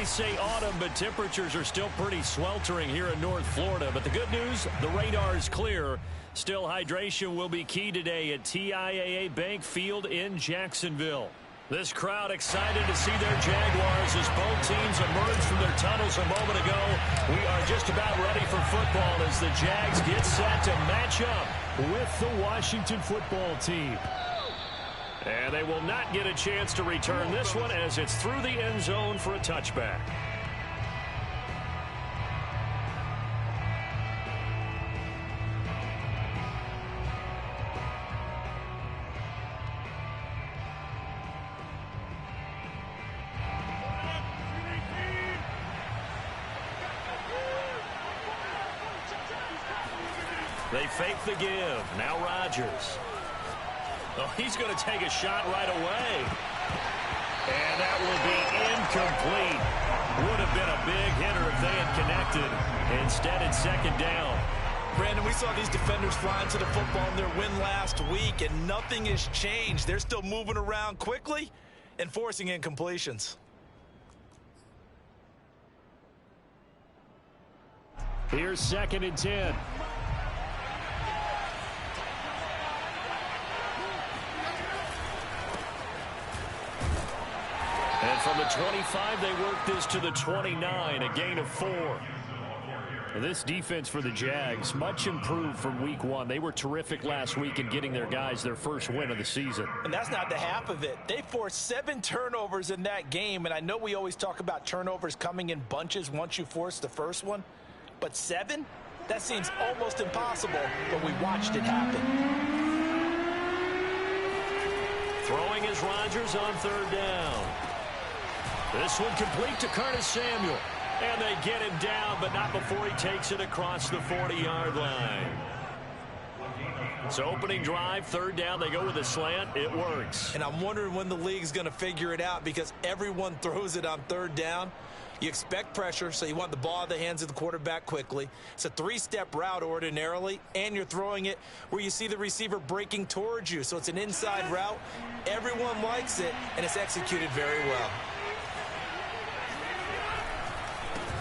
may say autumn, but temperatures are still pretty sweltering here in North Florida. But the good news, the radar is clear. Still, hydration will be key today at TIAA Bank Field in Jacksonville. This crowd excited to see their Jaguars as both teams emerged from their tunnels a moment ago. We are just about ready for football as the Jags get set to match up with the Washington football team. And they will not get a chance to return this one as it's through the end zone for a touchback. They fake the give. Now Rodgers. Oh, he's going to take a shot right away. And that will be incomplete. Would have been a big hitter if they had connected. Instead, it's second down. Brandon, we saw these defenders flying to the football in their win last week, and nothing has changed. They're still moving around quickly and forcing incompletions. Here's 2nd and 10. And from the 25, they work this to the 29, a gain of 4. And this defense for the Jags, much improved from week 1. They were terrific last week in getting their guys their first win of the season. And that's not the half of it. They forced 7 turnovers in that game, and I know we always talk about turnovers coming in bunches once you force the first one, but 7? That seems almost impossible, but we watched it happen. Throwing is Rodgers on 3rd down. This one complete to Curtis Samuel. And they get him down, but not before he takes it across the 40-yard line. So opening drive, 3rd down, they go with a slant. It works. And I'm wondering when the league's going to figure it out because everyone throws it on 3rd down. You expect pressure, so you want the ball in the hands of the quarterback quickly. It's a 3-step route ordinarily, and you're throwing it where you see the receiver breaking towards you. So it's an inside route. Everyone likes it, and it's executed very well.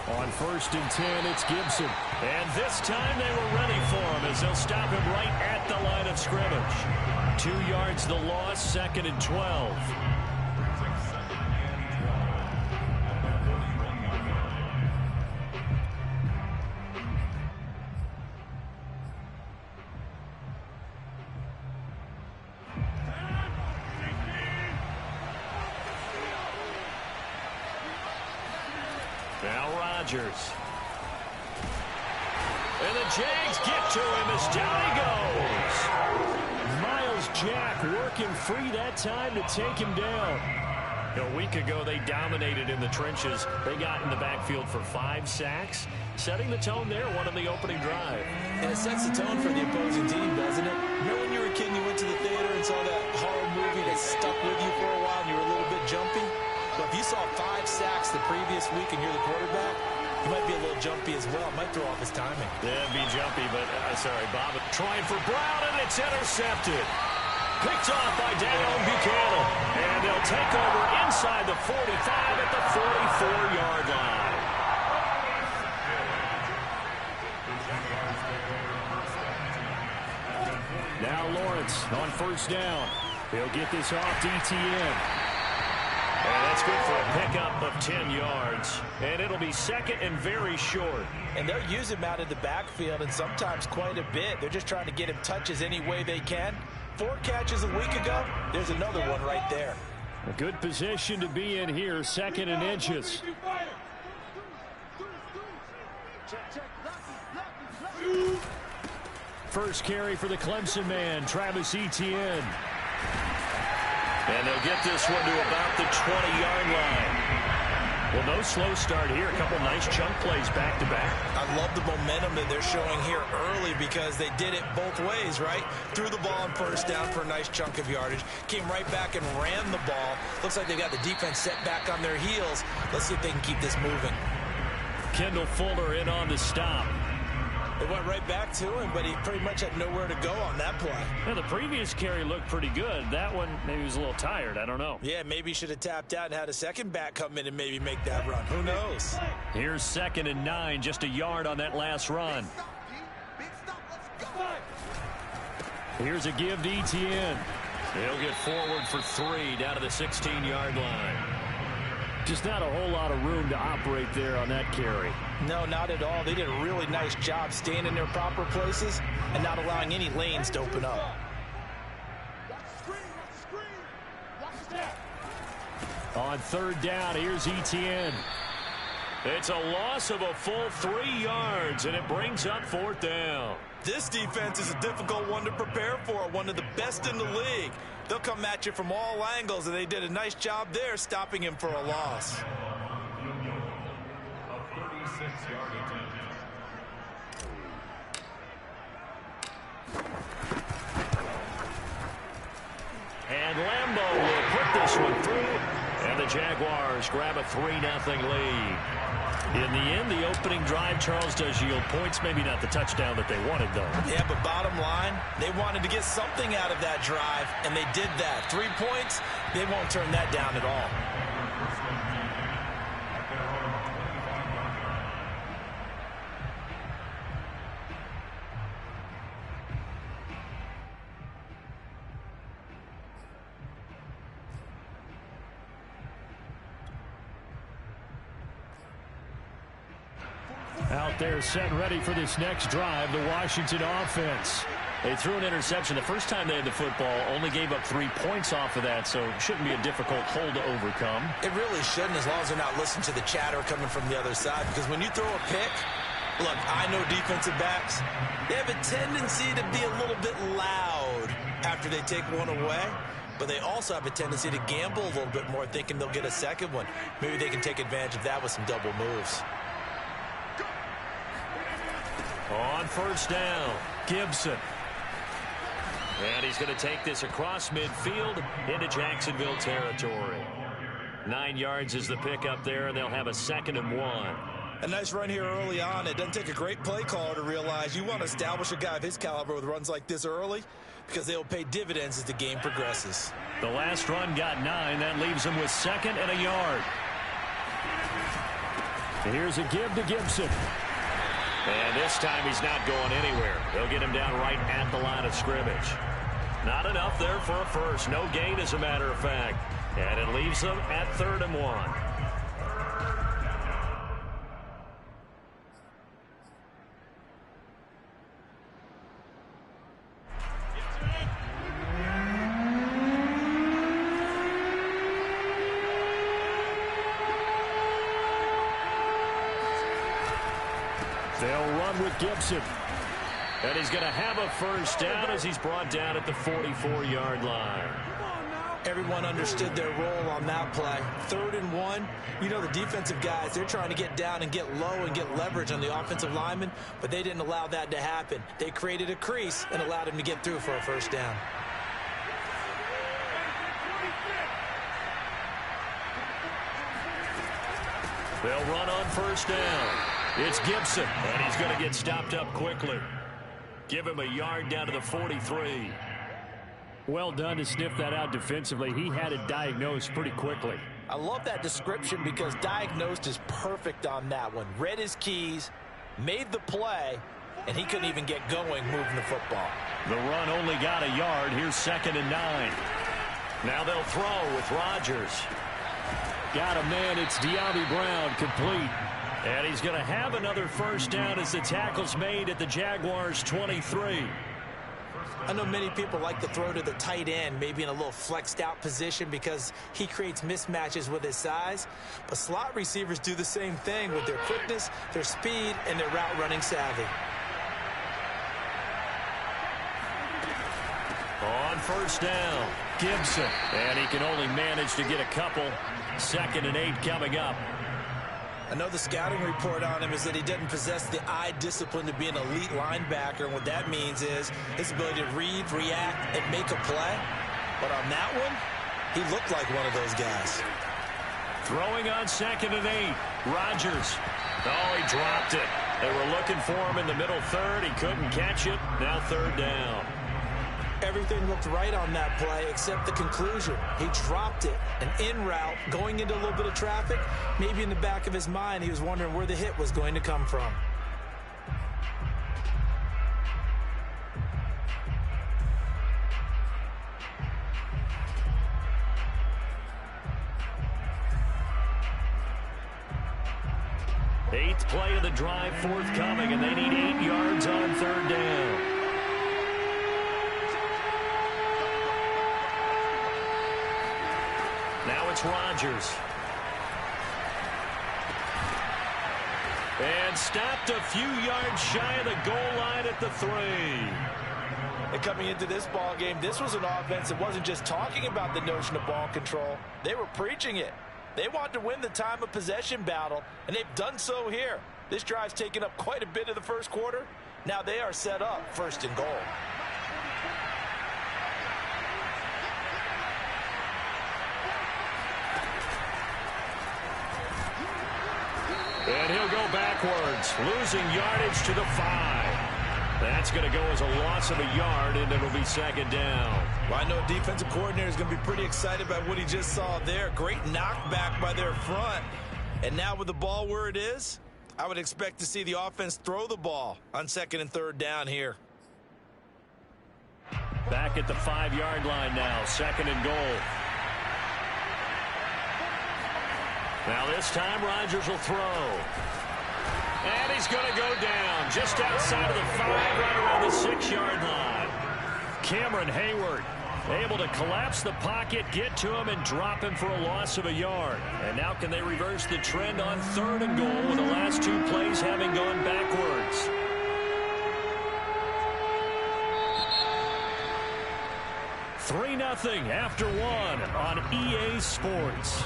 On 1st and 10, it's Gibson. And this time they were ready for him as they'll stop him right at the line of scrimmage. 2 yards the loss, 2nd and 12. Now Rodgers. And the Jags get to him as down he goes. Miles Jack working free that time to take him down. A week ago, they dominated in the trenches. They got in the backfield for 5 sacks, setting the tone there, one on the opening drive. And it sets the tone for the opposing team, doesn't it? Remember when you were a kid and you went to the theater and saw that horror movie that stuck with you for a while and you were a little bit jumpy? But if you saw 5 sacks the previous week and you're the quarterback, you might be a little jumpy as well. Might throw off his timing. Yeah, be jumpy, but sorry, Bob. Trying for Brown, and it's intercepted. Picked off by Daniel Buchanan. And they'll take over inside the 45 at the 44-yard line. Now Lawrence on 1st down. He'll get this off to Etienne. And that's good for a pickup of 10 yards. And it'll be 2nd and very short. And they'll use him out of the backfield, and sometimes quite a bit. They're just trying to get him touches any way they can. 4 catches a week ago. There's another one right there. A good position to be in here, 2nd and inches. First carry for the Clemson man, Travis Etienne. And they'll get this one to about the 20-yard line. Well, no slow start here. A couple nice chunk plays back-to-back. I love the momentum that they're showing here early because they did it both ways, right? Threw the ball on 1st down for a nice chunk of yardage. Came right back and ran the ball. Looks like they've got the defense set back on their heels. Let's see if they can keep this moving. Kendall Fuller in on the stop. They went right back to him, but he pretty much had nowhere to go on that play. Well, the previous carry looked pretty good. That one, maybe he was a little tired. I don't know. Yeah, maybe he should have tapped out and had a second back come in and maybe make that run. Who knows? Here's 2nd and 9, just a yard on that last run. Here's a give to Etienne. He'll get forward for 3 down to the 16-yard line. Just not a whole lot of room to operate there on that carry. No, not at all. They did a really nice job staying in their proper places and not allowing any lanes to open up. On 3rd down, here's Etienne. It's a loss of a full 3 yards, and it brings up 4th down. This defense is a difficult one to prepare for, one of the best in the league. They'll come at you from all angles, and they did a nice job there stopping him for a loss. And Lambeau will put this one through, and the Jaguars grab a 3-0 lead. In the end, the opening drive, Charles, does yield points. Maybe not the touchdown that they wanted, though. Yeah, but bottom line, they wanted to get something out of that drive, and they did that. 3 points, they won't turn that down at all. Out there set ready for this next drive, the Washington offense. They threw an interception the first time they had the football, only gave up 3 points off of that, so it shouldn't be a difficult hole to overcome. It really shouldn't, as long as they're not listening to the chatter coming from the other side, because when you throw a pick, look, I know defensive backs, they have a tendency to be a little bit loud after they take one away, but they also have a tendency to gamble a little bit more, thinking they'll get a second one. Maybe they can take advantage of that with some double moves. On 1st down, Gibson. And he's going to take this across midfield into Jacksonville territory. 9 yards is the pickup there, and they'll have a 2nd and 1. A nice run here early on. It doesn't take a great play caller to realize you want to establish a guy of his caliber with runs like this early, because they'll pay dividends as the game progresses. The last run got 9. That leaves him with 2nd and a yard. Here's a give to Gibson. And this time he's not going anywhere. They'll get him down right at the line of scrimmage. Not enough there for a first. No gain, as a matter of fact. And it leaves them at 3rd and 1. They'll run with Gibson. And he's going to have a 1st down as he's brought down at the 44-yard line. Everyone understood their role on that play. 3rd and 1. You know, the defensive guys, they're trying to get down and get low and get leverage on the offensive lineman, but they didn't allow that to happen. They created a crease and allowed him to get through for a 1st down. They'll run on 1st down. It's Gibson, and he's going to get stopped up quickly. Give him a yard down to the 43. Well done to sniff that out defensively. He had it diagnosed pretty quickly. I love that description because diagnosed is perfect on that one. Read his keys, made the play, and he couldn't even get going moving the football. The run only got a yard. Here's 2nd and 9. Now they'll throw with Rodgers. Got a man. It's De'Ami Brown, complete. And he's going to have another 1st down as the tackle's made at the Jaguars' 23. I know many people like to throw to the tight end, maybe in a little flexed out position because he creates mismatches with his size. But slot receivers do the same thing with their quickness, their speed, and their route running savvy. On 1st down, Gibson. And he can only manage to get a couple. 2nd and 8 coming up. I know the scouting report on him is that he doesn't possess the eye discipline to be an elite linebacker, and what that means is his ability to read, react, and make a play. But on that one, he looked like one of those guys. Throwing on 2nd and 8, Rodgers. Oh, he dropped it. They were looking for him in the middle third. He couldn't catch it. Now third down. Everything looked right on that play except the conclusion. He dropped it, an in route, going into a little bit of traffic. Maybe in the back of his mind, he was wondering where the hit was going to come from. Eighth play of the drive forthcoming, and they need 8 yards on third down. Now it's Rodgers. And stopped a few yards shy of the goal line at the 3. And coming into this ball game, this was an offense that wasn't just talking about the notion of ball control. They were preaching it. They want to win the time of possession battle, and they've done so here. This drive's taken up quite a bit of the first quarter. Now they are set up first and goal. And he'll go backwards, losing yardage to the 5. That's going to go as a loss of a yard, and it'll be second down. Well, I know defensive coordinator is going to be pretty excited by what he just saw there. Great knockback by their front. And now with the ball where it is, I would expect to see the offense throw the ball on second and third down here. Back at the 5-yard line now, second and goal. Now this time Rodgers will throw. And he's going to go down just outside of the 5, right around the 6-yard line. Cameron Hayward able to collapse the pocket, get to him, and drop him for a loss of a yard. And now can they reverse the trend on third and goal with the last 2 plays having gone backwards? Three 3-0 after 1 on EA Sports.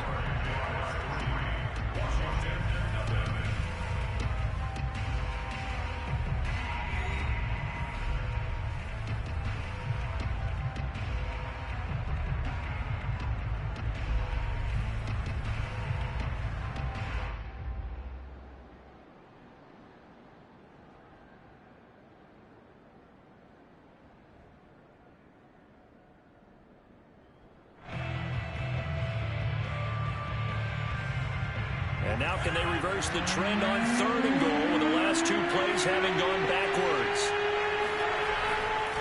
And now can they reverse the trend on third and goal with the last 2 plays having gone backwards?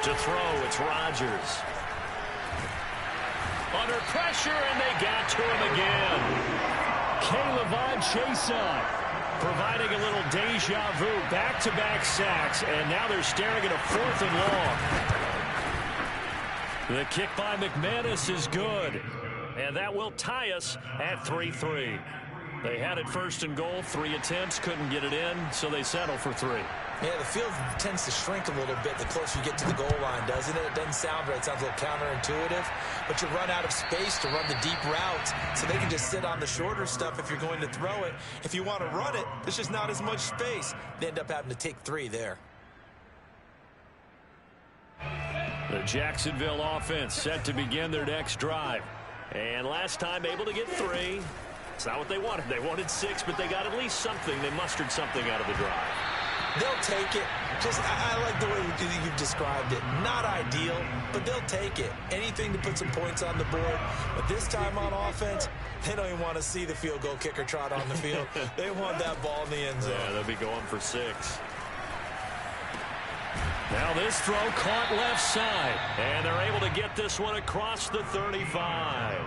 To throw, it's Rodgers. Under pressure, and they got to him again. K'Lavon Chaisson providing a little deja vu. Back-to-back sacks, and now they're staring at a 4th and long. The kick by McManus is good, and that will tie us at 3-3. They had it first and goal, 3 attempts, couldn't get it in, so they settle for 3. Yeah, the field tends to shrink a little bit the closer you get to the goal line, doesn't it? It doesn't sound right. It sounds a little counterintuitive, but you run out of space to run the deep routes, so they can just sit on the shorter stuff if you're going to throw it. If you want to run it, there's just not as much space. They end up having to take 3 there. The Jacksonville offense set to begin their next drive. And last time able to get 3. It's not what they wanted. They wanted 6, but they got at least something. They mustered something out of the drive. They'll take it. I like the way you've described it. Not ideal, but they'll take it. Anything to put some points on the board. But this time on offense, they don't even want to see the field goal kicker trot on the field. They want that ball in the end zone. Yeah, they'll be going for 6. Now this throw caught left side, and they're able to get this one across the 35.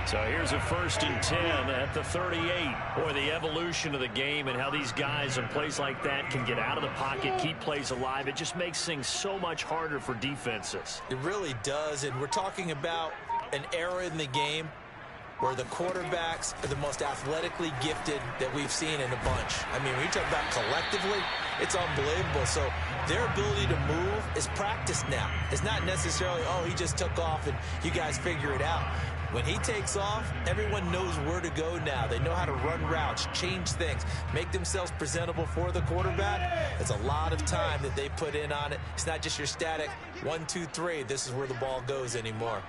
So here's a 1st and 10 at the 38. Boy, the evolution of the game and how these guys in plays like that can get out of the pocket, keep plays alive. It just makes things so much harder for defenses. It really does, and we're talking about an era in the game where the quarterbacks are the most athletically gifted that we've seen in a bunch. I mean, when you talk about collectively, it's unbelievable. So their ability to move is practiced now. It's not necessarily, oh, he just took off and you guys figure it out. When he takes off, everyone knows where to go now. They know how to run routes, change things, make themselves presentable for the quarterback. It's a lot of time that they put in on it. It's not just your static 1, 2, 3. This is where the ball goes anymore.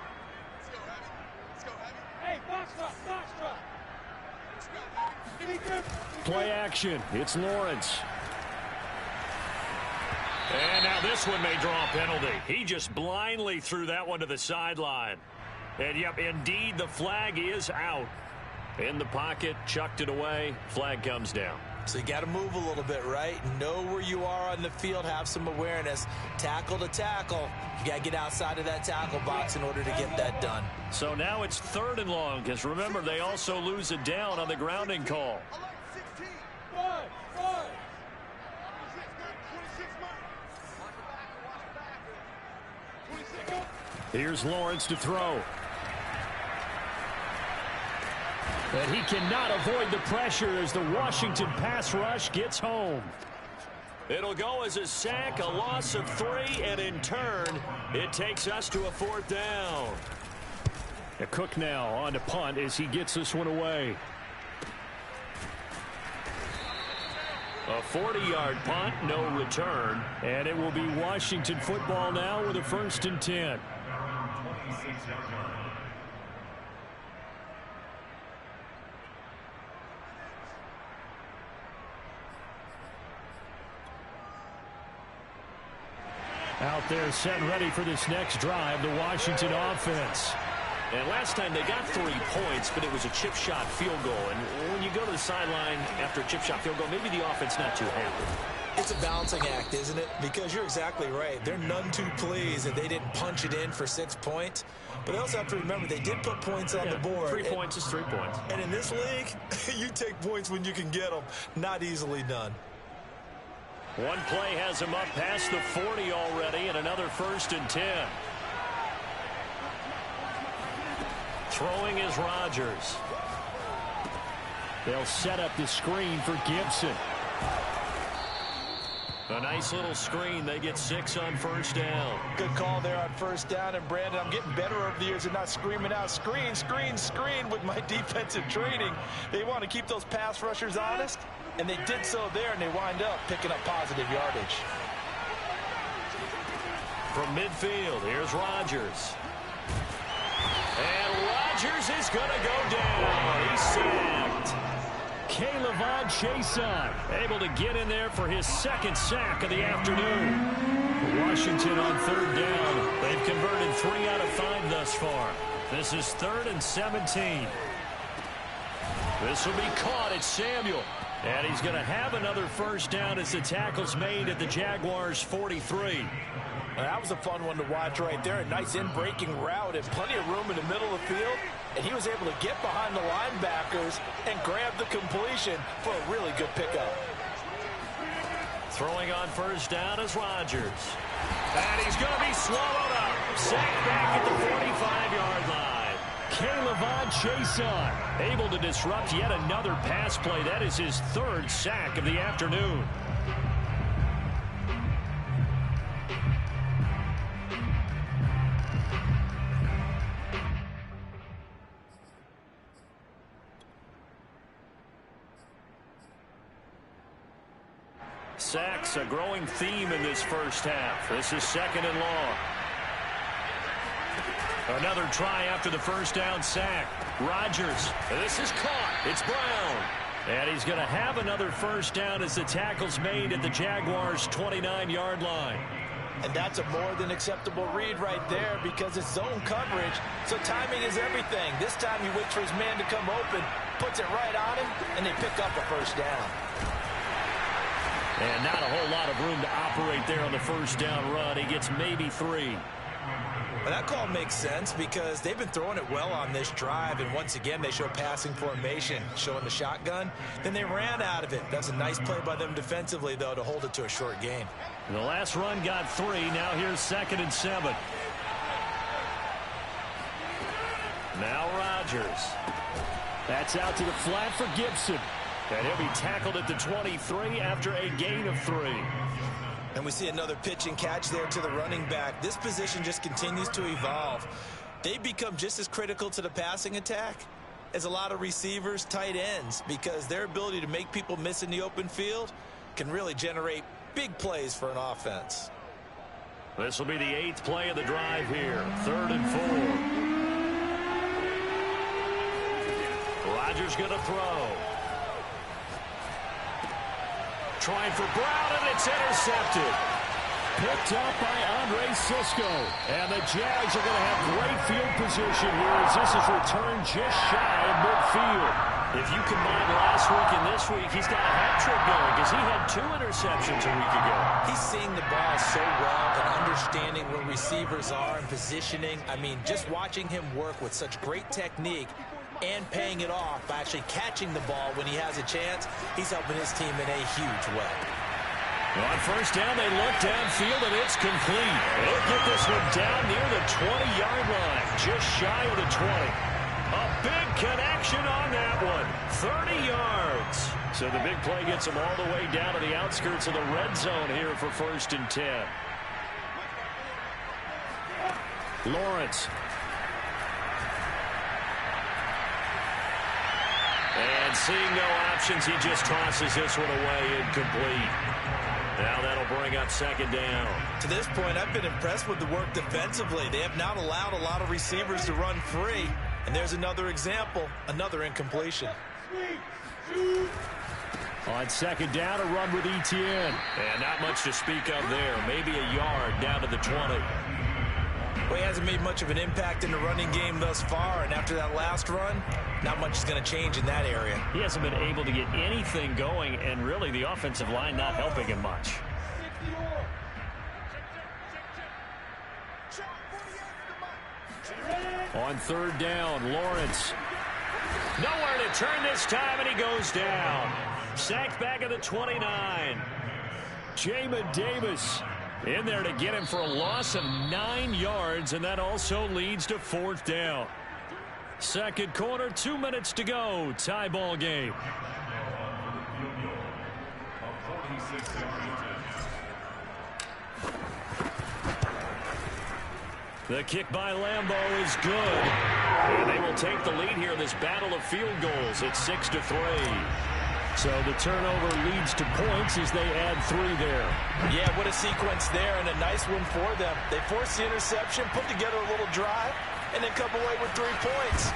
Play action. It's Lawrence. And now this one may draw a penalty. He just blindly threw that one to the sideline. And, yep, indeed, the flag is out. In the pocket, chucked it away. Flag comes down. So you got to move a little bit, right? Know where you are on the field. Have some awareness. Tackle to tackle. You got to get outside of that tackle box in order to get that done. So now it's 3rd and long, because remember, they also lose it down on the grounding call. Here's Lawrence to throw. And he cannot avoid the pressure as the Washington pass rush gets home. It'll go as a sack, a loss of 3, and in turn, it takes us to a 4th down. Cook now on to punt as he gets this one away. A 40-yard punt, no return, and it will be Washington football now with a 1st and 10. Out there set and ready for this next drive, the Washington offense. And last time they got 3 points, but it was a chip shot field goal. And when you go to the sideline after a chip shot field goal, maybe the offense not too happy. It's a balancing act, isn't it? Because you're exactly right. They're none too pleased that they didn't punch it in for 6 points. But they also have to remember they did put points on the board. 3 points is 3 points. And in this league, you take points when you can get them. Not easily done. One play has him up past the 40 already, and another 1st and 10. Throwing is Rodgers. They'll set up the screen for Gibson. A nice little screen. They get 6 on 1st down. Good call there on 1st down. And, Brandon, I'm getting better over the years and not screaming out, screen, screen, screen with my defensive training. They want to keep those pass rushers honest, and they did so there, and they wind up picking up positive yardage. From midfield, here's Rodgers. And Rodgers is going to go down. He's sacked. K'Lavon Chason able to get in there for his 2nd sack of the afternoon. Washington on 3rd down. They've converted 3 out of 5 thus far. This is 3rd and 17. This will be caught at Samuel. And he's going to have another 1st down as the tackle's made at the Jaguars' 43. That was a fun one to watch right there. A nice in-breaking route and plenty of room in the middle of the field. And he was able to get behind the linebackers and grab the completion for a really good pickup. Throwing on 1st down is Rodgers. And he's going to be swallowed up. Sacked back at the 45-yard line. K'Lavon Chason able to disrupt yet another pass play. That is his 3rd sack of the afternoon. Sacks, a growing theme in this 1st half. This is 2nd and long. Another try after the 1st down sack. Rodgers. This is caught. It's Brown. And he's going to have another 1st down as the tackle's made at the Jaguars' 29-yard line. And that's a more than acceptable read right there because it's zone coverage, so timing is everything. This time he waits for his man to come open, puts it right on him, and they pick up a 1st down. And not a whole lot of room to operate there on the 1st down run. He gets maybe 3. Well, that call makes sense because they've been throwing it well on this drive, and once again they show passing formation, showing the shotgun. Then they ran out of it. That's a nice play by them defensively, though, to hold it to a short gain. The last run got 3. Now here's 2nd and 7. Now Rodgers. That's out to the flat for Gibson. And he'll be tackled at the 23 after a gain of 3. And we see another pitch and catch there to the running back. This position just continues to evolve. They become just as critical to the passing attack as a lot of receivers, tight ends, because their ability to make people miss in the open field can really generate big plays for an offense. This will be the 8th play of the drive here. 3rd and 4. Rodgers going to throw. Trying for Brown, and it's intercepted. Picked up by Andre Sisco. And the Jags are going to have great field position here as this is returned just shy of midfield. If you combine last week and this week, he's got a hat trick going because he had 2 interceptions a week ago. He's seeing the ball so well and understanding where receivers are and positioning. I mean, just watching him work with such great technique and paying it off by actually catching the ball when he has a chance, he's helping his team in a huge way. On first down, they look downfield, and it's complete. They'll get this one down near the 20-yard line, just shy of the 20. A big connection on that one, 30 yards. So the big play gets them all the way down to the outskirts of the red zone here for 1st and 10. Lawrence. And seeing no options, he just tosses this one away, incomplete. Now that'll bring up 2nd down. To this point, I've been impressed with the work defensively. They have not allowed a lot of receivers to run free. And there's another example, another incompletion. On 2nd down, a run with Etienne. And not much to speak of there. Maybe a yard down to the 20. Well, he hasn't made much of an impact in the running game thus far. And after that last run, not much is going to change in that area. He hasn't been able to get anything going, and really the offensive line not helping him much. On 3rd down, Lawrence. Nowhere to turn this time, and he goes down. Sacked back at the 29. Jamin Davis in there to get him for a loss of 9 yards, and that also leads to 4th down. 2nd quarter, 2 minutes to go. Tie ball game. The kick by Lambeau is good. And they will take the lead here in this battle of field goals. It's 6-3. So the turnover leads to points as they add 3 there. Yeah, what a sequence there, and a nice one for them. They forced the interception, put together a little drive, and then come away with 3 points.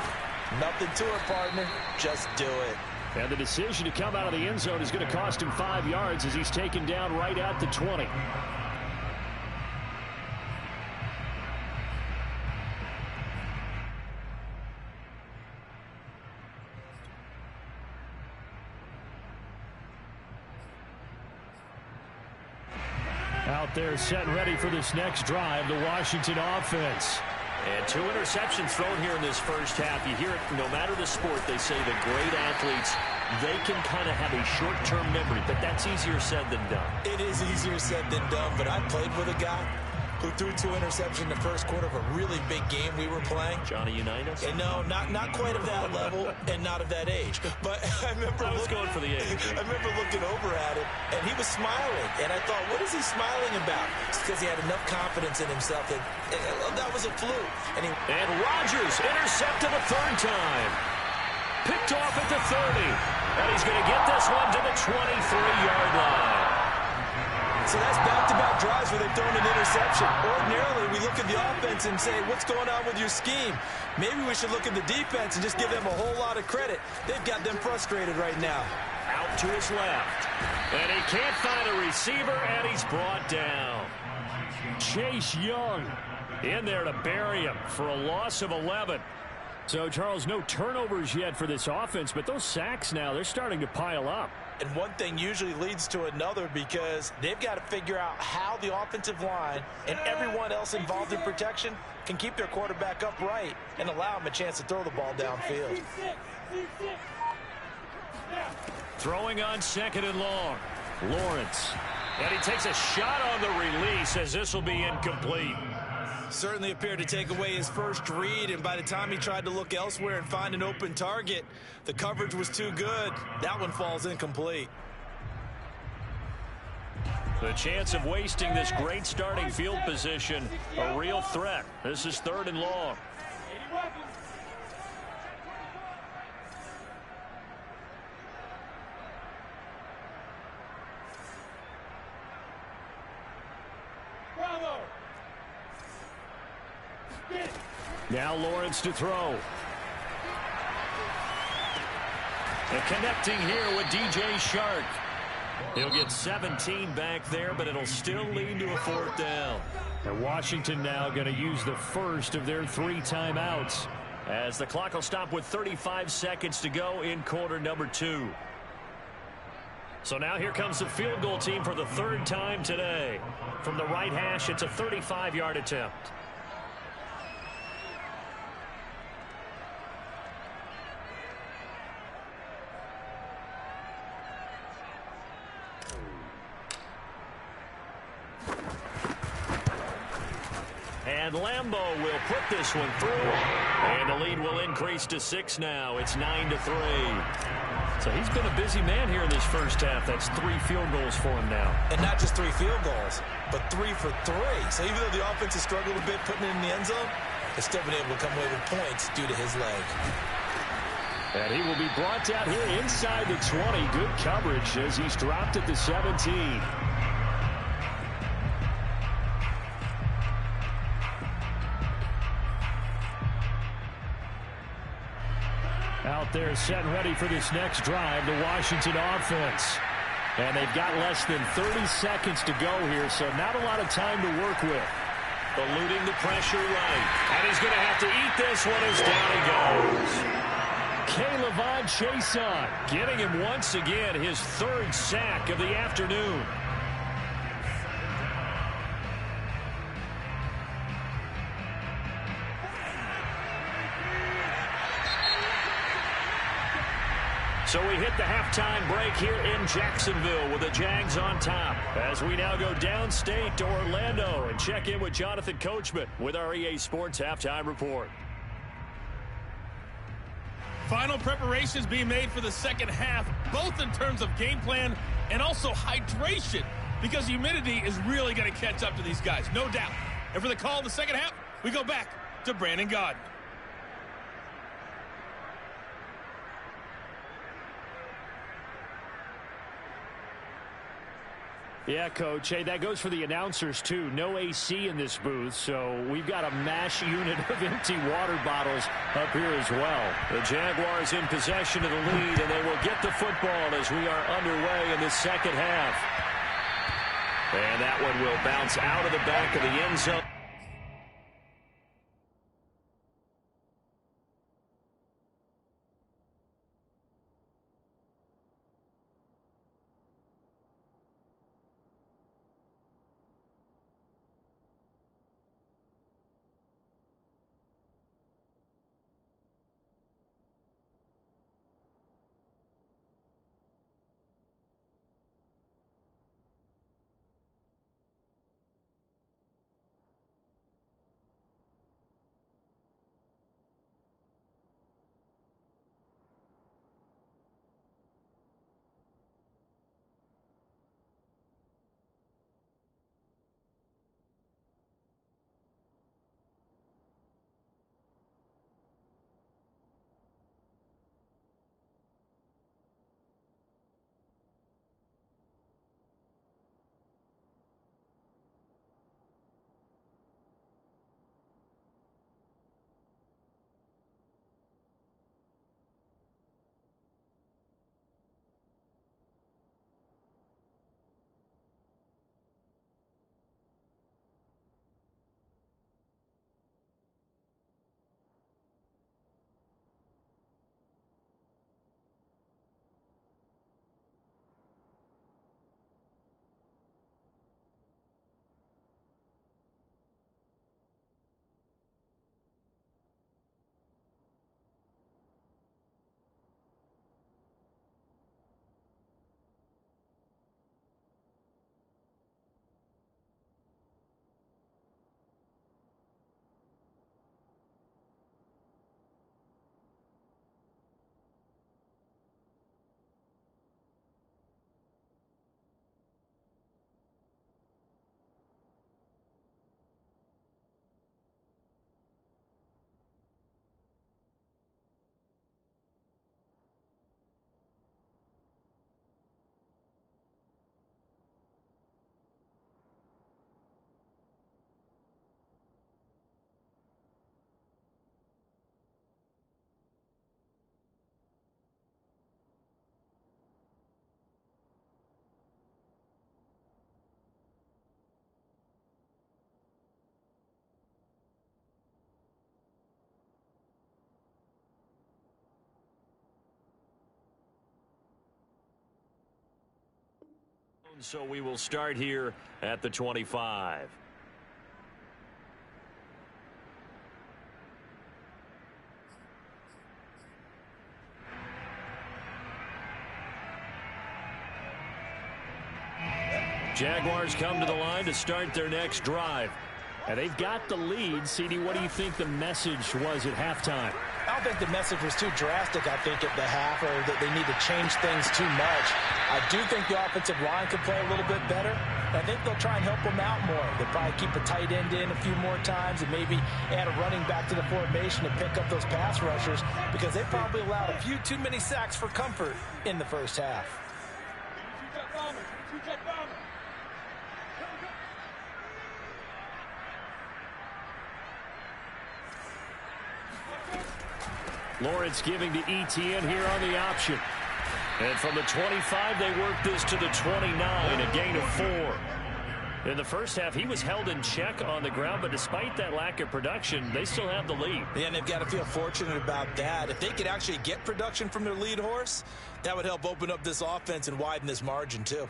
Nothing to it, partner. Just do it. And the decision to come out of the end zone is going to cost him 5 yards as he's taken down right at the 20. Out there set and ready for this next drive, the Washington offense. And 2 interceptions thrown here in this first half. You hear it no matter the sport, they say the great athletes, they can kind of have a short-term memory, but that's easier said than done. It is easier said than done, but I played with a guy who threw 2 interceptions in the first quarter of a really big game we were playing. Johnny Unitas? And no, not quite of that level and not of that age. But I remember going for the age. I remember looking over at him, and he was smiling. And I thought, what is he smiling about? It's because he had enough confidence in himself that that was a fluke. And Rodgers intercepted a 3rd time. Picked off at the 30. And he's going to get this one to the 23-yard line. So that's back-to-back drives where they've thrown an interception. Ordinarily, we look at the offense and say, what's going on with your scheme? Maybe we should look at the defense and just give them a whole lot of credit. They've got them frustrated right now. Out to his left. And he can't find a receiver, and he's brought down. Chase Young in there to bury him for a loss of 11. So, Charles, no turnovers yet for this offense, but those sacks now, they're starting to pile up. And one thing usually leads to another because they've got to figure out how the offensive line and everyone else involved in protection can keep their quarterback upright and allow him a chance to throw the ball downfield. Throwing on 2nd and long. Lawrence. And he takes a shot on the release as this will be incomplete. Certainly appeared to take away his first read, and by the time he tried to look elsewhere and find an open target, the coverage was too good. That one falls incomplete. The chance of wasting this great starting field position, a real threat. This is 3rd and long. Now Lawrence to throw. And connecting here with DJ Shark. He'll get 17 back there, but it'll still lead to a 4th down. And Washington now going to use the first of their 3 timeouts, as the clock will stop with 35 seconds to go in quarter number 2. So now here comes the field goal team for the 3rd time today. From the right hash, it's a 35-yard attempt. And Lambeau will put this one through. And the lead will increase to 6 now. It's 9-3. So he's been a busy man here in this first half. That's 3 field goals for him now. And not just 3 field goals, but 3 for 3. So even though the offense has struggled a bit putting it in the end zone, they've still been able to come away with points due to his leg. And he will be brought down here inside the 20. Good coverage as he's dropped at the 17. Out there set and ready for this next drive, the Washington offense. And they've got less than 30 seconds to go here, so not a lot of time to work with. Eluding the pressure right. And he's going to have to eat this one as down he goes. Caleb Chason getting him once again his 3rd sack of the afternoon. So we hit the halftime break here in Jacksonville with the Jags on top, as we now go downstate to Orlando and check in with Jonathan Coachman with our EA Sports Halftime Report. Final preparations being made for the second half, both in terms of game plan and also hydration, because humidity is really going to catch up to these guys, no doubt. And for the call of the second half, we go back to Brandon Gaudin. Yeah, Coach. Hey, that goes for the announcers, too. No AC in this booth, so we've got a mash unit of empty water bottles up here as well. The Jaguars in possession of the lead, and they will get the football as we are underway in the second half. And that one will bounce out of the back of the end zone. So we will start here at the 25. Jaguars come to the line to start their next drive. And they've got the lead. CD, what do you think the message was at halftime? I don't think the message was too drastic, I think, at the half, or that they need to change things too much. I do think the offensive line could play a little bit better. I think they'll try and help them out more. They'll probably keep a tight end in a few more times and maybe add a running back to the formation to pick up those pass rushers, because they probably allowed a few too many sacks for comfort in the first half. Lawrence giving to ETN here on the option. And from the 25, they work this to the 29, a gain of 4. In the first half, he was held in check on the ground, but despite that lack of production, they still have the lead. Yeah, and they've got to feel fortunate about that. If they could actually get production from their lead horse, that would help open up this offense and widen this margin, too.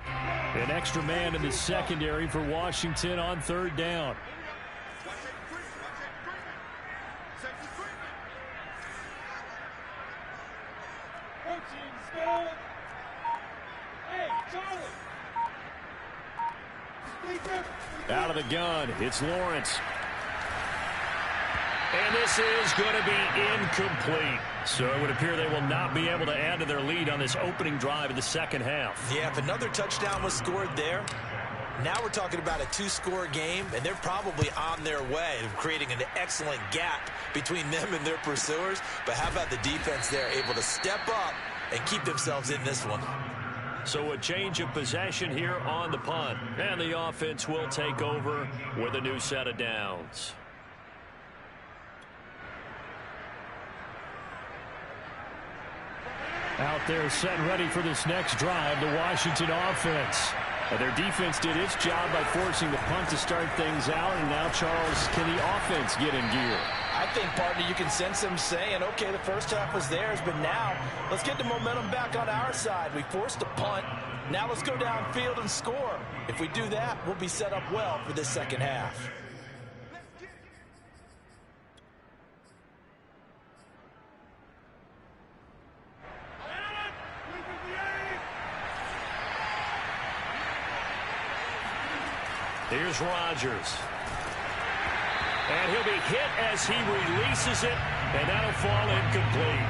An extra man in the secondary for Washington on third down. Out of the gun, it's Lawrence. And this is going to be incomplete. So it would appear they will not be able to add to their lead on this opening drive of the second half. Yeah, if another touchdown was scored there, now we're talking about a 2-score game, and they're probably on their way of creating an excellent gap between them and their pursuers. But how about the defense there, able to step up and keep themselves in this one? So a change of possession here on the punt. And the offense will take over with a new set of downs. Out there set and ready for this next drive, the Washington offense. Their defense did its job by forcing the punt to start things out. And now, Charles, can the offense get in gear? I think, partner, you can sense them saying, okay, the first half was theirs, but now let's get the momentum back on our side. We forced a punt. Now let's go downfield and score. If we do that, we'll be set up well for this second half. Here's Rodgers. And he'll be hit as he releases it, and that'll fall incomplete.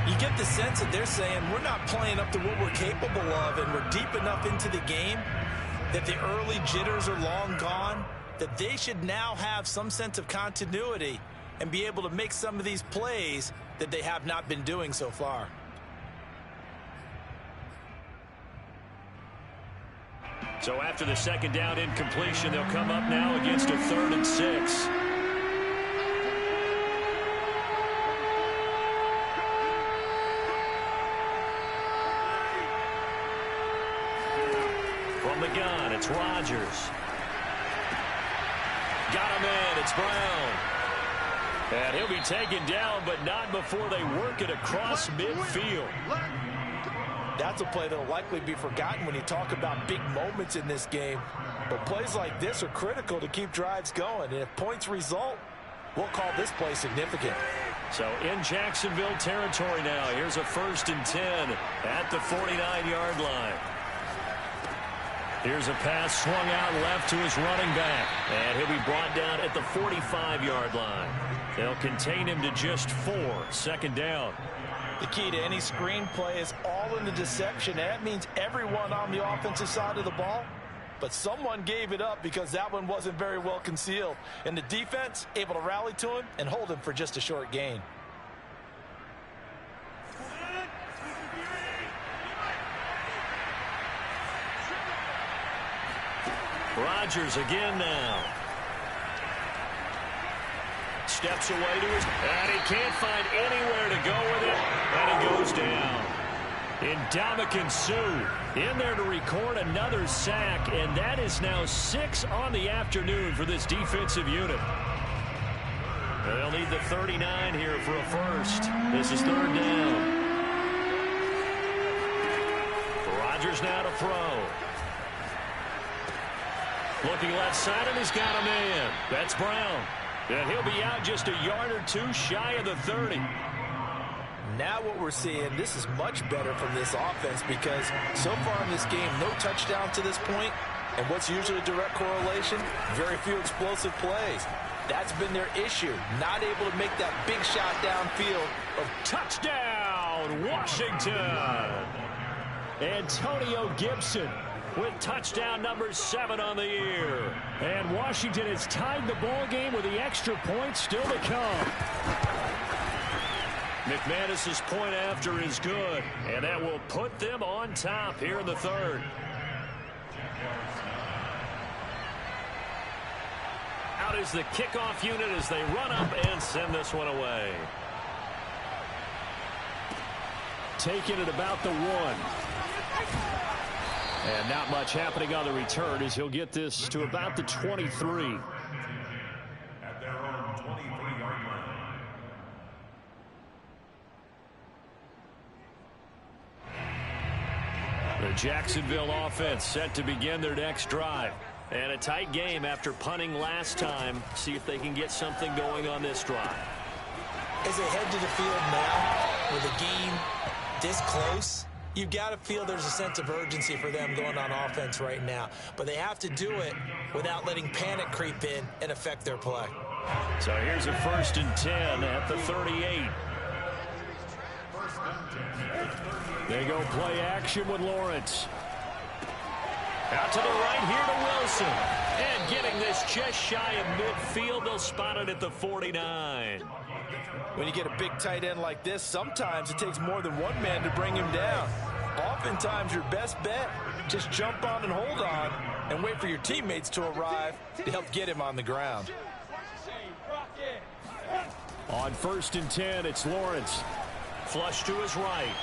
You get the sense that they're saying we're not playing up to what we're capable of, and we're deep enough into the game that the early jitters are long gone, that they should now have some sense of continuity and be able to make some of these plays that they have not been doing so far. So after the second down incompletion, they'll come up now against a 3rd and 6. From the gun, it's Rodgers. Got him in, it's Brown. And he'll be taken down, but not before they work it across midfield. That's a play that will likely be forgotten when you talk about big moments in this game. But plays like this are critical to keep drives going. And if points result, we'll call this play significant. So in Jacksonville territory now, here's a 1st and 10 at the 49-yard line. Here's a pass swung out left to his running back. And he'll be brought down at the 45-yard line. They'll contain him to just 4. 2nd down. The key to any screen play is all in the deception. And that means everyone on the offensive side of the ball. But someone gave it up because that one wasn't very well concealed. And the defense able to rally to him and hold him for just a short gain. Rodgers again now. Steps away to his, and he can't find anywhere to go with it, and he goes down. Ndamukong Suh in there to record another sack, and that is now 6 on the afternoon for this defensive unit. They'll need the 39 here for a first. This is 3rd down. Rodgers now to throw. Looking left side, and he's got a man. That's Brown. And he'll be out just a yard or two shy of the 30. Now what we're seeing, this is much better from this offense because so far in this game, no touchdown to this point. And what's usually a direct correlation? Very few explosive plays. That's been their issue. Not able to make that big shot downfield. Touchdown, Washington. Antonio Gibson with touchdown number 7 on the year. And Washington has tied the ball game with the extra point still to come. McManus's point after is good, and that will put them on top here in the third. Out is the kickoff unit as they run up and send this one away. Taking it about the 1. And not much happening on the return as he'll get this to about the 23. At their own 23-yard line. The Jacksonville offense set to begin their next drive. And a tight game after punting last time. See if they can get something going on this drive. As they head to the field now with a game this close, you've got to feel there's a sense of urgency for them going on offense right now. But they have to do it without letting panic creep in and affect their play. So here's a 1st and 10 at the 38. They go play action with Lawrence. Out to the right here to Wilson. And getting this just shy of midfield, they'll spot it at the 49. When you get a big tight end like this, sometimes it takes more than one man to bring him down. Oftentimes, your best bet, just jump on and hold on and wait for your teammates to arrive to help get him on the ground. On 1st and 10, it's Lawrence. Flush to his right.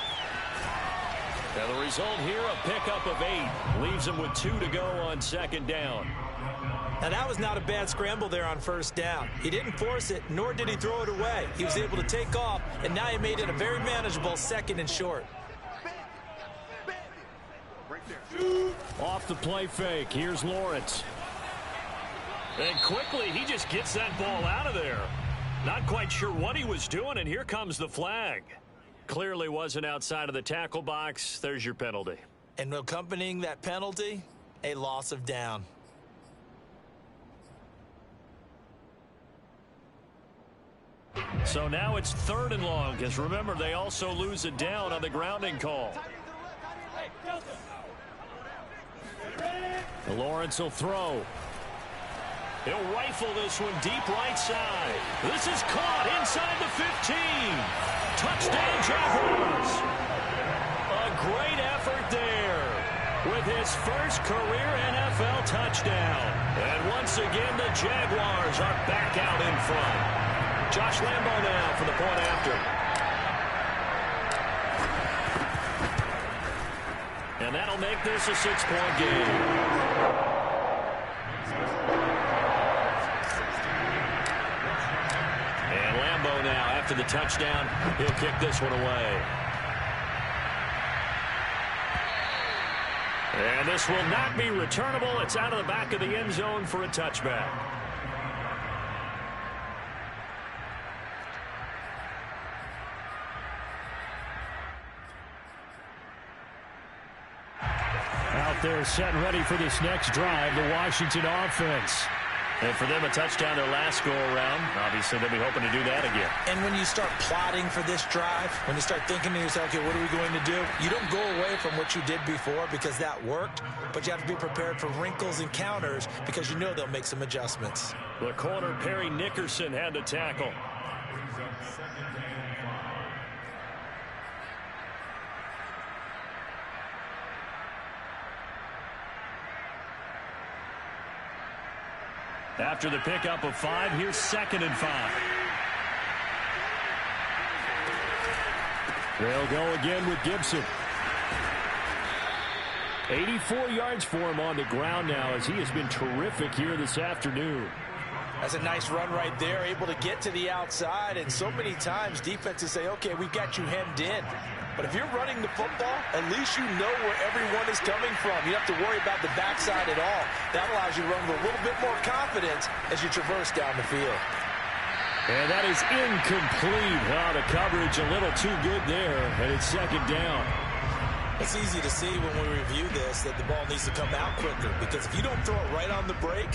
And the result here, a pickup of 8. Leaves him with 2 to go on 2nd down. Now, that was not a bad scramble there on 1st down. He didn't force it, nor did he throw it away. He was able to take off, and now he made it a very manageable 2nd and short. Off the play fake, here's Lawrence. And quickly, he just gets that ball out of there. Not quite sure what he was doing, and here comes the flag. Clearly wasn't outside of the tackle box. There's your penalty. And accompanying that penalty, a loss of down. So now it's 3rd and long, because remember, they also lose a down on the grounding call. Lawrence will throw. He'll rifle this one deep right side. This is caught inside the 15. Touchdown, Jaguars. A great effort there with his first career NFL touchdown. And once again, the Jaguars are back out in front. Josh Lambo now for the point after. And that'll make this a 6-point game. And Lambo now, after the touchdown, he'll kick this one away. And this will not be returnable. It's out of the back of the end zone for a touchback. Out there set and ready for this next drive, the Washington offense. And for them, a touchdown their last go-around. Obviously, they'll be hoping to do that again. And when you start plotting for this drive, when you start thinking to yourself, okay, what are we going to do? You don't go away from what you did before because that worked, but you have to be prepared for wrinkles and counters because you know they'll make some adjustments. The corner, Perry Nickerson, had the tackle. After the pickup of 5, here's 2nd and 5. They'll go again with Gibson. 84 yards for him on the ground now as he has been terrific here this afternoon. That's a nice run right there, able to get to the outside, and so many times defenses say, okay, we've got you hemmed in. But if you're running the football, at least you know where everyone is coming from. You don't have to worry about the backside at all. That allows you to run with a little bit more confidence as you traverse down the field. And that is incomplete. Oh, the coverage a little too good there, and it's second down. It's easy to see when we review this that the ball needs to come out quicker, because if you don't throw it right on the break,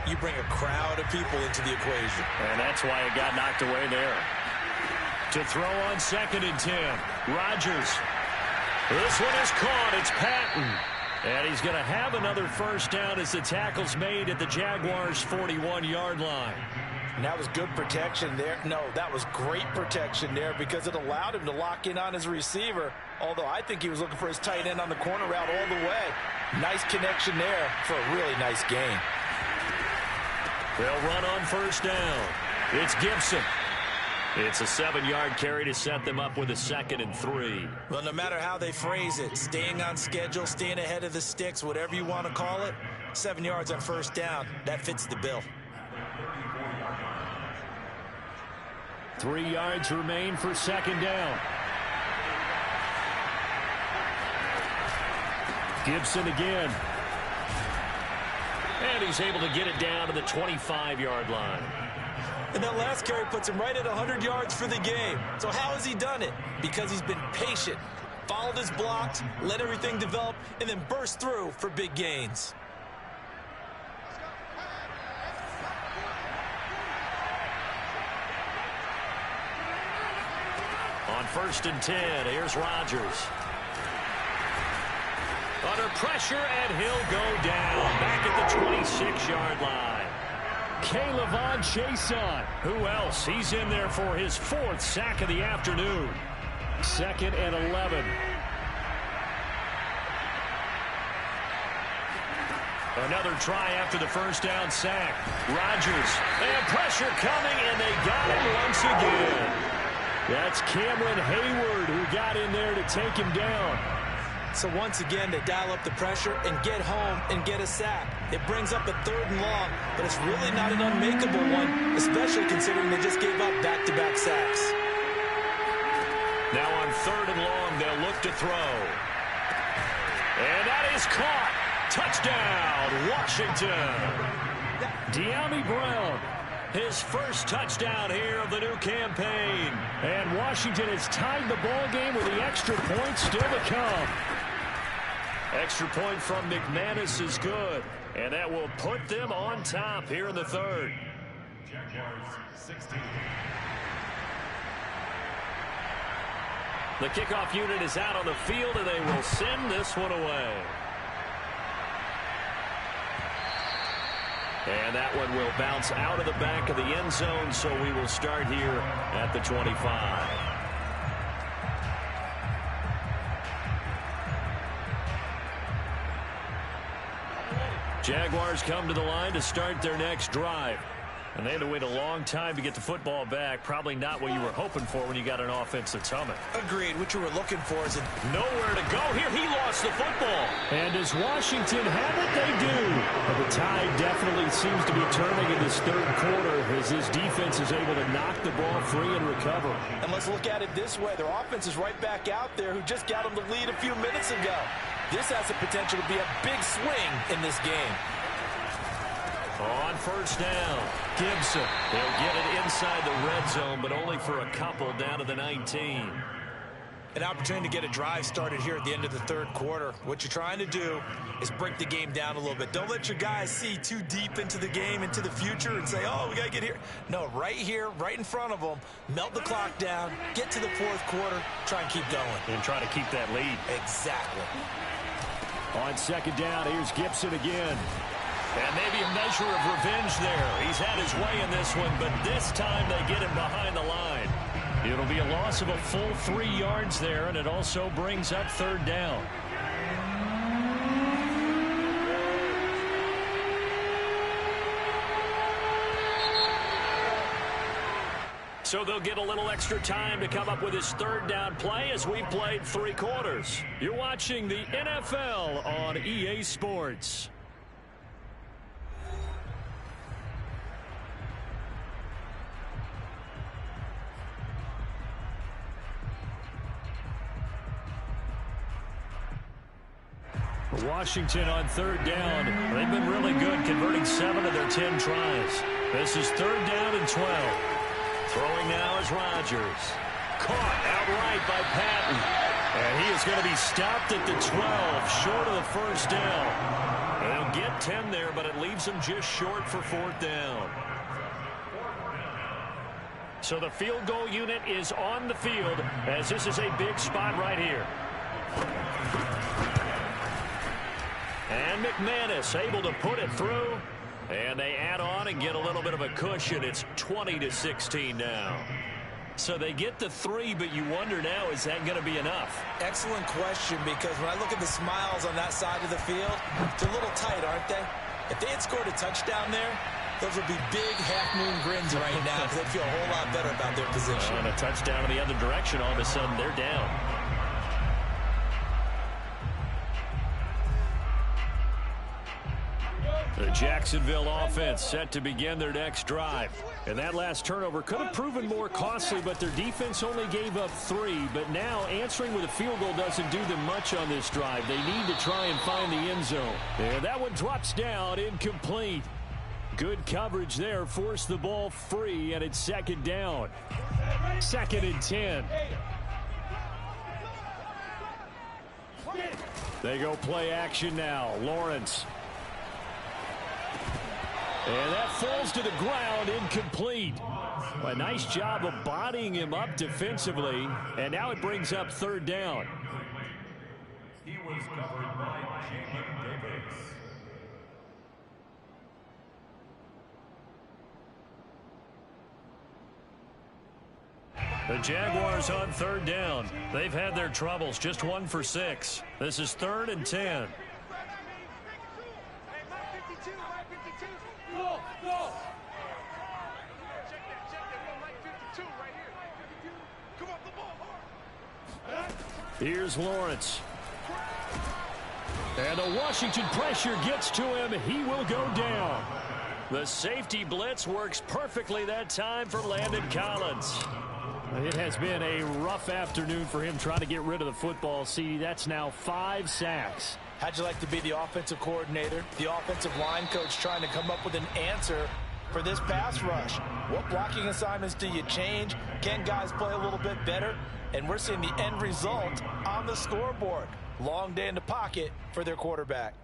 you bring a crowd of people into the equation. And that's why it got knocked away there. To throw on 2nd and 10. Rodgers. This one is caught. It's Patton. And he's going to have another first down as the tackle's made at the Jaguars' 41-yard line. And that was good protection there. No, that was great protection there because it allowed him to lock in on his receiver, although I think he was looking for his tight end on the corner route all the way. Nice connection there for a really nice gain. They'll run on first down. It's Gibson. It's a 7-yard carry to set them up with a 2nd and 3. Well, no matter how they phrase it, staying on schedule, staying ahead of the sticks, whatever you want to call it, 7 yards on first down, that fits the bill. 3 yards remain for 2nd down. Gibson again. And he's able to get it down to the 25-yard line. And that last carry puts him right at 100 yards for the game. So how has he done it? Because he's been patient, followed his blocks, let everything develop, and then burst through for big gains. On 1st and 10, here's Rodgers. Under pressure, and he'll go down back at the 26-yard line. K'Lavon Chason. Who else? He's in there for his 4th sack of the afternoon. 2nd and 11. Another try after the first down sack. Rodgers. And pressure coming, and they got him once again. That's Cameron Hayward who got in there to take him down. So once again, they dial up the pressure and get home and get a sack. It brings up a 3rd and long, but it's really not an unmakeable one, especially considering they just gave up back-to-back sacks. Now on 3rd and long, they'll look to throw. And that is caught. Touchdown, Washington. De'Ami Brown, his first touchdown here of the new campaign. And Washington has tied the ball game with the extra point still to come. Extra point from McManus is good, and that will put them on top here in the 3rd. Jaguars 16. The kickoff unit is out on the field, and they will send this one away. And that one will bounce out of the back of the end zone, so we will start here at the 25. Jaguars come to the line to start their next drive. And they had to wait a long time to get the football back. Probably not what you were hoping for when you got an offense that's humming. Agreed. What you were looking for is nowhere to go here. He lost the football. And does Washington have it? They do. But the tide definitely seems to be turning in this 3rd quarter as his defense is able to knock the ball free and recover. And let's look at it this way. Their offense is right back out there who just got them the lead a few minutes ago. This has the potential to be a big swing in this game. On first down, Gibson. They'll get it inside the red zone, but only for a couple down to the 19. An opportunity to get a drive started here at the end of the 3rd quarter. What you're trying to do is break the game down a little bit. Don't let your guys see too deep into the game, into the future, and say, oh, we got to get here. No, right here, right in front of them, melt the clock down, get to the 4th quarter, try and keep going. And try to keep that lead. Exactly. On 2nd down, here's Gibson again. And maybe a measure of revenge there. He's had his way in this one, but this time they get him behind the line. It'll be a loss of a full 3 yards there, and it also brings up 3rd down. So they'll get a little extra time to come up with his 3rd down play as we played 3 quarters. You're watching the NFL on EA Sports. Washington on third down. They've been really good, converting 7 of their 10 tries. This is third down and 12. Throwing now is Rodgers. Caught outright by Patton. And he is going to be stopped at the 12, short of the first down. They'll get 10 there, but it leaves them just short for fourth down. So the field goal unit is on the field, as this is a big spot right here. And McManus able to put it through. And they add on and get a little bit of a cushion. It's 20-16 now. So they get the 3, but you wonder now, is that going to be enough? Excellent question, because when I look at the smiles on that side of the field, it's a little tight, aren't they? If they had scored a touchdown there, those would be big half-moon grins right now, because they'd feel a whole lot better about their position. And a touchdown in the other direction, all of a sudden they're down. The Jacksonville offense set to begin their next drive. And that last turnover could have proven more costly, but their defense only gave up 3. But now answering with a field goal doesn't do them much on this drive. They need to try and find the end zone. And that one drops down, incomplete. Good coverage there, forced the ball free, and it's second down. 2nd and 10. They go play action now. Lawrence. And that falls to the ground, incomplete. A nice job of bodying him up defensively, and now it brings up third down. He was covered by Jalen Davis. The Jaguars on third down. They've had their troubles, just 1 for 6. This is 3rd and 10. Here's Lawrence. And the Washington pressure gets to him. He will go down. The safety blitz works perfectly that time for Landon Collins. It has been a rough afternoon for him trying to get rid of the football. See, that's now 5 sacks. How'd you like to be the offensive coordinator, the offensive line coach, trying to come up with an answer for this pass rush? What blocking assignments do you change? Can guys play a little bit better? And we're seeing the end result on the scoreboard. Long day in the pocket for their quarterback.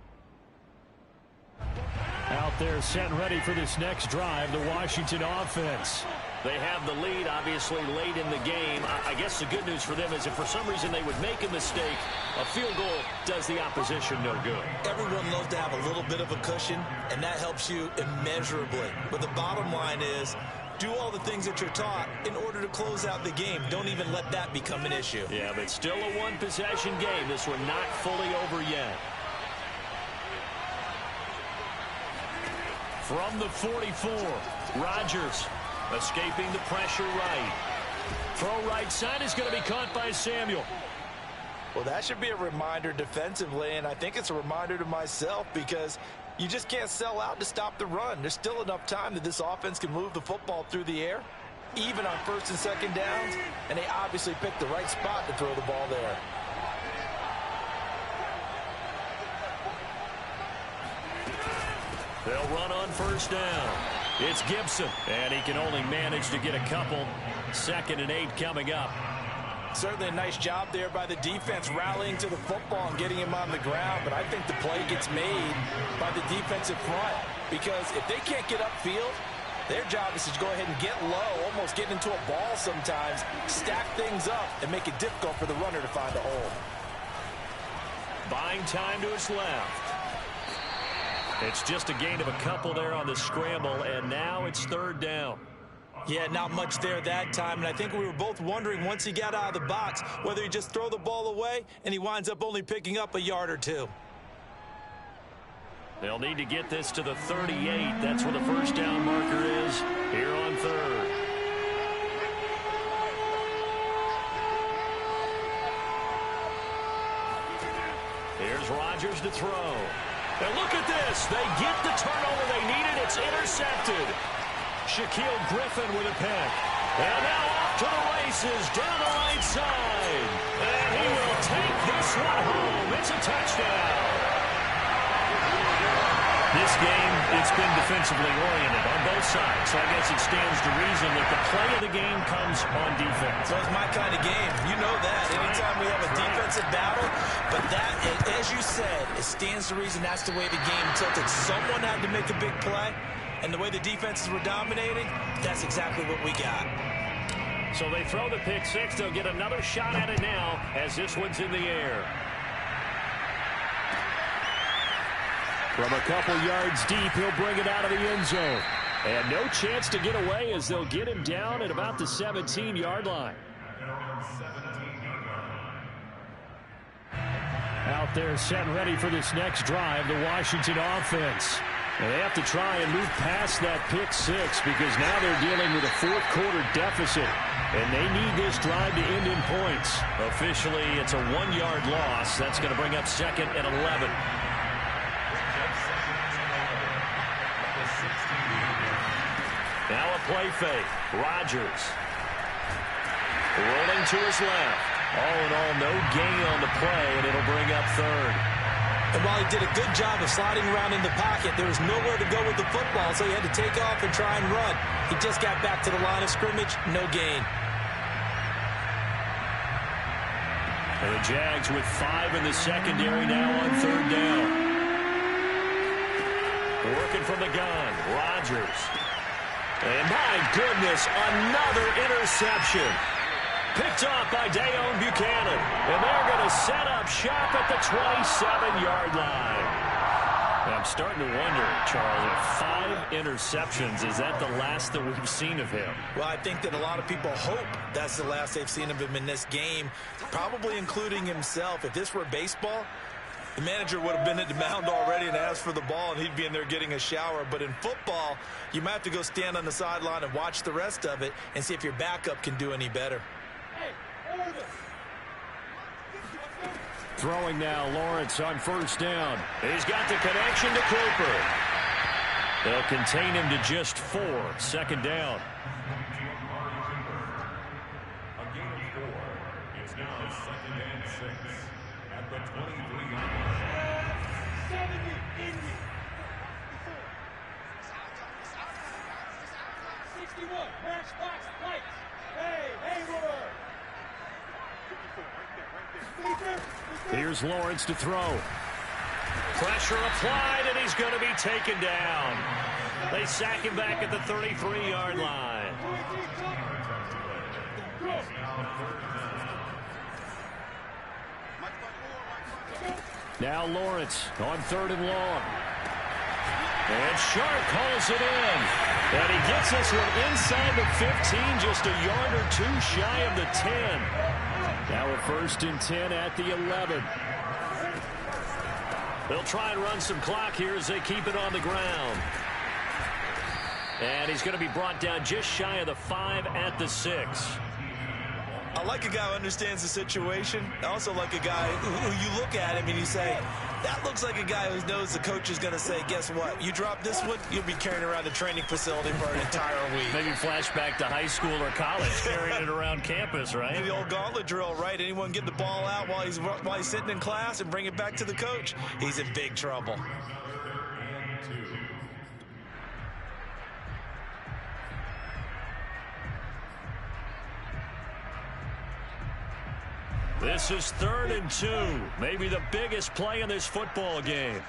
Out there set and ready for this next drive, the Washington offense. They have the lead, obviously, late in the game. I guess the good news for them is if for some reason they would make a mistake, a field goal does the opposition no good. Everyone loves to have a little bit of a cushion, and that helps you immeasurably. But the bottom line is, do all the things that you're taught in order to close out the game. Don't even let that become an issue. Yeah, but still a one-possession game. This one not fully over yet. From the 44, Rodgers escaping the pressure right. Throw right side is going to be caught by Samuel. Well, that should be a reminder defensively, and I think it's a reminder to myself because you just can't sell out to stop the run. There's still enough time that this offense can move the football through the air, even on 1st and 2nd downs, and they obviously picked the right spot to throw the ball there. They'll run on 1st down. It's Gibson, and he can only manage to get a couple. 2nd and 8 coming up. Certainly a nice job there by the defense rallying to the football and getting him on the ground, but I think the play gets made by the defensive front because if they can't get upfield, their job is to go ahead and get low, almost get into a ball sometimes, stack things up, and make it difficult for the runner to find a hole. Buying time to his left. It's just a gain of a couple there on the scramble, and now it's 3rd down. Yeah, not much there that time, and I think we were both wondering once he got out of the box whether he just throw the ball away and he winds up only picking up a yard or 2. They'll need to get this to the 38. That's where the 1st down marker is here on 3rd. Here's Rodgers to throw. And look at this. They get the turnover they needed. It's intercepted. Shaquille Griffin with a pick. And now off to the races down the right side. And he will take this one home. It's a touchdown. This game, it's been defensively oriented on both sides, so I guess it stands to reason that the play of the game comes on defense. So it's my kind of game. You know that. Anytime we have a defensive battle, but that, as you said, it stands to reason that's the way the game tilted. Someone had to make a big play, and the way the defenses were dominating, that's exactly what we got. So they throw the pick six. They'll get another shot at it now as this one's in the air. From a couple yards deep, he'll bring it out of the end zone. And no chance to get away as they'll get him down at about the 17-yard line. Out there set and ready for this next drive, the Washington offense. And they have to try and move past that pick six because now they're dealing with a fourth-quarter deficit. And they need this drive to end in points. Officially, it's a 1-yard loss. That's going to bring up second and 11. Now a play fake. Rodgers. Rolling to his left. All in all, no gain on the play, and it'll bring up third. And while he did a good job of sliding around in the pocket, there was nowhere to go with the football, so he had to take off and try and run. He just got back to the line of scrimmage, no gain. And the Jags with 5 in the secondary now on third down. Working from the gun, Rodgers. And my goodness, another interception. Picked off by Dayon Buchanan. And they're going to set up shop at the 27-yard line. And I'm starting to wonder, Charles, if 5 interceptions, is that the last that we've seen of him? Well, I think that a lot of people hope that's the last they've seen of him in this game, probably including himself. If this were baseball, the manager would have been at the mound already and asked for the ball, and he'd be in there getting a shower. But in football, you might have to go stand on the sideline and watch the rest of it and see if your backup can do any better. Throwing now, Lawrence on first down. He's got the connection to Cooper. They'll contain him to just 4. Second down. A gain of 4. It's now second and 6 at the 23-yard line. 61, matchbox lights. Hey, Hayward. Here's Lawrence to throw. Pressure applied, and he's going to be taken down. They sack him back at the 33-yard line. Now Lawrence on third and long. And Sharp calls it in. And he gets this one inside the 15, just a yard or 2 shy of the 10. Now a first and 10 at the 11. They'll try and run some clock here as they keep it on the ground. And he's going to be brought down just shy of the 5 at the 6. I like a guy who understands the situation. I also like a guy who you look at him and you say, that looks like a guy who knows the coach is going to say, guess what? You drop this one, you'll be carrying around the training facility for an entire week. Maybe flashback to high school or college, carrying it around campus, right? The old gauntlet drill, right? Anyone get the ball out while he's sitting in class and bring it back to the coach? He's in big trouble. This is 3rd and 2. Maybe the biggest play in this football game.